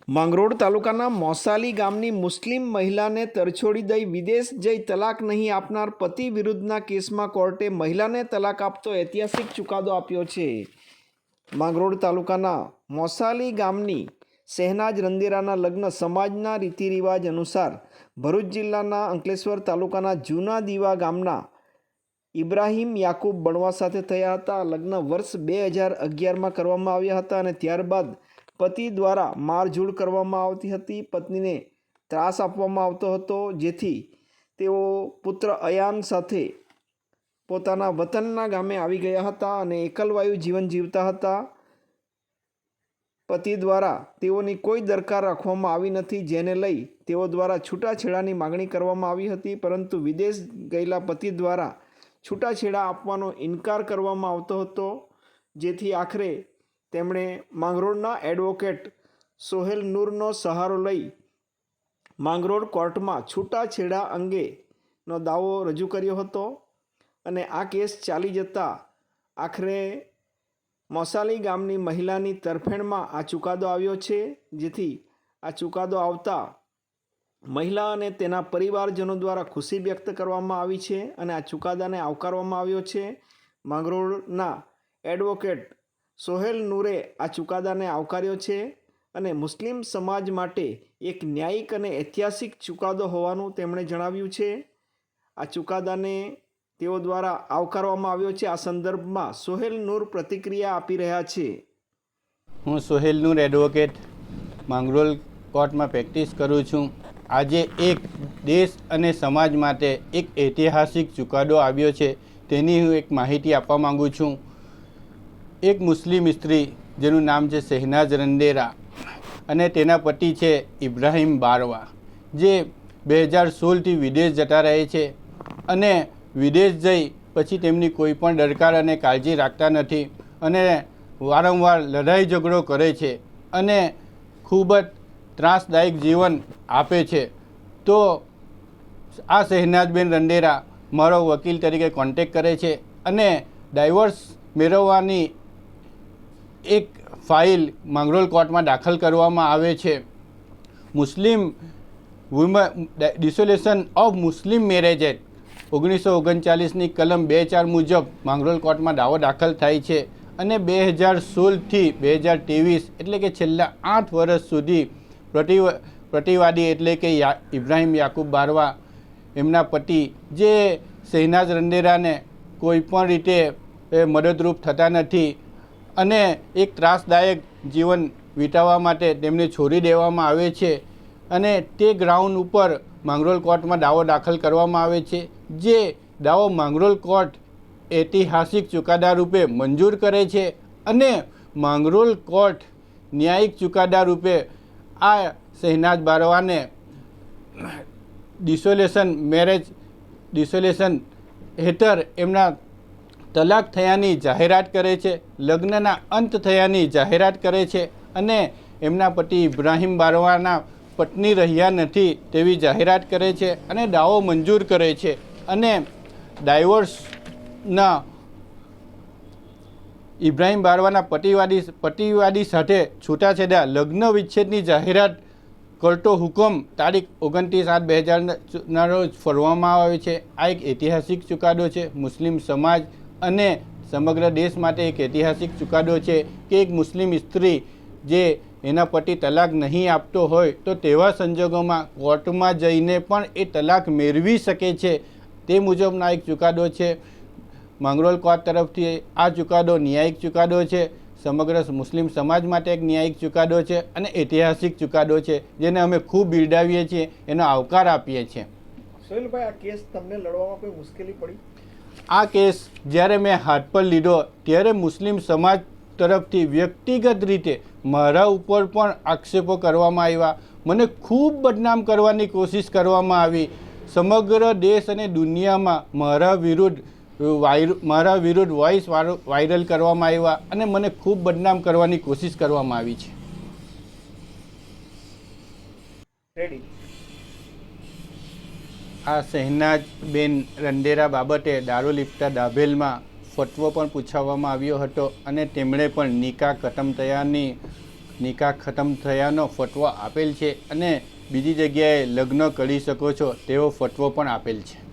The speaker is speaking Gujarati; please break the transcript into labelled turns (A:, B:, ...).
A: માંગરોળ તાલુકાના મોસાલી ગામની મુસ્લિમ મહિલાને તરછોડી દઈ વિદેશ જઈ તલાક નહીં આપનાર પતિ વિરુદ્ધના કેસમાં કોર્ટે મહિલાને તલાક આપતો ઐતિહાસિક ચુકાદો આપ્યો છે। માંગરોળ તાલુકાના મોસાલી ગામની શહેનાજ રંદેરાના લગ્ન સમાજના રીતિરિવાજ અનુસાર ભરૂચ જિલ્લાના અંકલેશ્વર તાલુકાના જૂના દીવા ગામના ઇબ્રાહીમ યાકુબ બણવા સાથે થયા હતા। લગ્ન વર્ષ 2011માં કરવામાં આવ્યા હતા અને ત્યારબાદ પતિ દ્વારા મારઝૂડ કરવામાં આવતી હતી। પત્નીને ત્રાસ આપવામાં આવતો હતો, જેથી તેઓ પુત્ર અયાન સાથે પોતાના વતનના ગામે આવી ગયા હતા અને એકલવાયુ જીવન જીવતા હતા। પતિ દ્વારા તેઓની કોઈ દરકાર રાખવામાં આવી નથી, જેને લઈ તેઓ દ્વારા છૂટાછેડાની માગણી કરવામાં આવી હતી, પરંતુ વિદેશ ગયેલા પતિ દ્વારા છૂટાછેડા આપવાનો ઇનકાર કરવામાં આવતો હતો, જેથી આખરે તેમણે માંગરોળના એડવોકેટ સોહેલ નૂરનો સહારો લઈ માંગરોળ કોર્ટમાં છૂટાછેડા અંગેનો દાવો રજૂ કર્યો હતો અને આ કેસ ચાલી જતા આખરે મોસાલી ગામની મહિલાની તરફેણમાં આ ચુકાદો આવ્યો છે, જેથી આ ચુકાદો આવતા મહિલા અને તેના પરિવારજનો દ્વારા ખુશી વ્યક્ત કરવામાં આવી છે અને આ ચુકાદાને આવકારવામાં આવ્યો છે। માંગરોળના એડવોકેટ સોહેલ નૂરે આ ચુકાદાને આવકાર્યો છે અને મુસ્લિમ સમાજ માટે એક ન્યાયિક અને ઐતિહાસિક ચુકાદો હોવાનું તેમણે જણાવ્યું છે। આ ચુકાદાને તેઓ દ્વારા આવકારવામાં આવ્યો છે। આ સંદર્ભમાં સોહેલ નૂર પ્રતિક્રિયા આપી રહ્યા છે।
B: હું સોહેલ નૂર એડવોકેટ માંગરોળ કોર્ટમાં પ્રેક્ટિસ કરું છું। આજે એક દેશ અને સમાજ માટે એક ઐતિહાસિક ચુકાદો આવ્યો છે, તેની હું એક માહિતી આપવા માગું છું। એક મુસ્લિમ સ્ત્રી જેનું નામ છે શહેનાજ રંદેરા અને તેના પતિ છે ઇબ્રાહીમ બારવા, જે 2016થી વિદેશ જતા રહે છે અને વિદેશ જઈ પછી તેમની કોઈ પણ દરકાર અને કાળજી રાખતા નથી અને વારંવાર લડાઈ ઝઘડો કરે છે અને ખૂબ જ ત્રાસદાયક જીવન આપે છે। તો આ શહેનાજબેન રંદેરા મારો વકીલ તરીકે કોન્ટેક્ટ કરે છે અને ડાયવોર્સ મેળવવાની એક ફાઇલ માંગરોળ કોર્ટમાં દાખલ કરવામાં આવે છે। મુસ્લિમ ડિસોલ્યુશન ઓફ મુસ્લિમ મેરેજ એક્ટ 1939ની કલમ 2(4) મુજબ માંગરોળ કોર્ટમાં દાવો દાખલ થાય છે અને 2016થી 2023 એટલે કે છેલ્લા 8 વર્ષ સુધી પ્રતિવાદી એટલે કે ઇબ્રાહીમ યાકુબ બારવા એમના પતિ, જે શહેનાજ રંદેરાને કોઈ પણ રીતે મદદરૂપ થતા નથી અને એક ત્રાસદાયક જીવન વિતાવવા માટે તેમને છોડી દેવામાં આવે છે અને તે ગ્રાઉન્ડ ઉપર માંગરોળ કોર્ટમાં દાવો દાખલ કરવામાં આવે છે, જે દાવો માંગરોળ કોર્ટ ઐતિહાસિક ચુકાદા રૂપે મંજૂર કરે છે અને માંગરોળ કોર્ટ ન્યાયિક ચુકાદા રૂપે આ શહેનાજ બારવાને ડિસોલ્યુશન હેઠળ એમના તલાક થયાની જાહેરાત કરે છે, લગ્નના અંત થયાની જાહેરાત કરે છે અને એમના પતિ ઇબ્રાહીમ બારવાના પત્ની રહ્યા નથી તેવી જાહેરાત કરે છે અને દાવો મંજૂર કરે છે અને ડાયવોર્સના ઇબ્રાહીમ બારવાના પતિવાદી સાથે છૂટાછેડા લગ્ન વિચ્છેદની જાહેરાત કરતો હુકમ તારીખ 29/8/2000ના રોજ ફરવામાં આવે છે। આ એક ઐતિહાસિક ચુકાદો છે। મુસ્લિમ સમાજ અને સમગ્ર દેશ માટે એક ઐતિહાસિક ચુકાદો છે કે એક મુસ્લિમ સ્ત્રી જે એના પતિ તલાક નહીં આપતો હોય તો તેવા સંજોગોમાં કોર્ટમાં જઈને પણ એ તલાક મેળવી શકે છે, તે મુજબના એક ચુકાદો છે। માંગરોળ કોર્ટ તરફથી આ ચુકાદો ન્યાયિક ચુકાદો છે, સમગ્ર મુસ્લિમ સમાજ માટે એક ન્યાયિક ચુકાદો છે અને ઐતિહાસિક ચુકાદો છે, જેને અમે ખૂબ બિરદાવીએ છીએ, એનો આવકાર આપીએ છીએ।
A: સોહેલભાઈ, આ કેસ તમને લડવામાં કોઈ મુશ્કેલી પડી?
B: આ કેસ જ્યારે મેં હાથ પર લીધો ત્યારે મુસ્લિમ સમાજ તરફથી વ્યક્તિગત રીતે મારા ઉપર પણ આક્ષેપો કરવામાં આવ્યા, મને ખૂબ બદનામ કરવાની કોશિશ કરવામાં આવી। સમગ્ર દેશ અને દુનિયામાં મારા વિરુદ્ધ વોઇસ વાયરલ કરવામાં આવ્યા અને મને ખૂબ બદનામ કરવાની કોશિશ કરવામાં આવી છે। આ શહેનાજબેન રંદેરા બાબતે દારૂલિપ્તા દાભેલમાં ફતવો પણ પૂછવામાં આવ્યો હતો અને તેમણે પણ નિકાહ ખતમ થયાની નિકાહ ખતમ થયાનો ફતવો આપેલ છે અને બીજી જગ્યાએ લગ્ન કરી શકો છો તેવો ફતવો પણ આપેલ છે.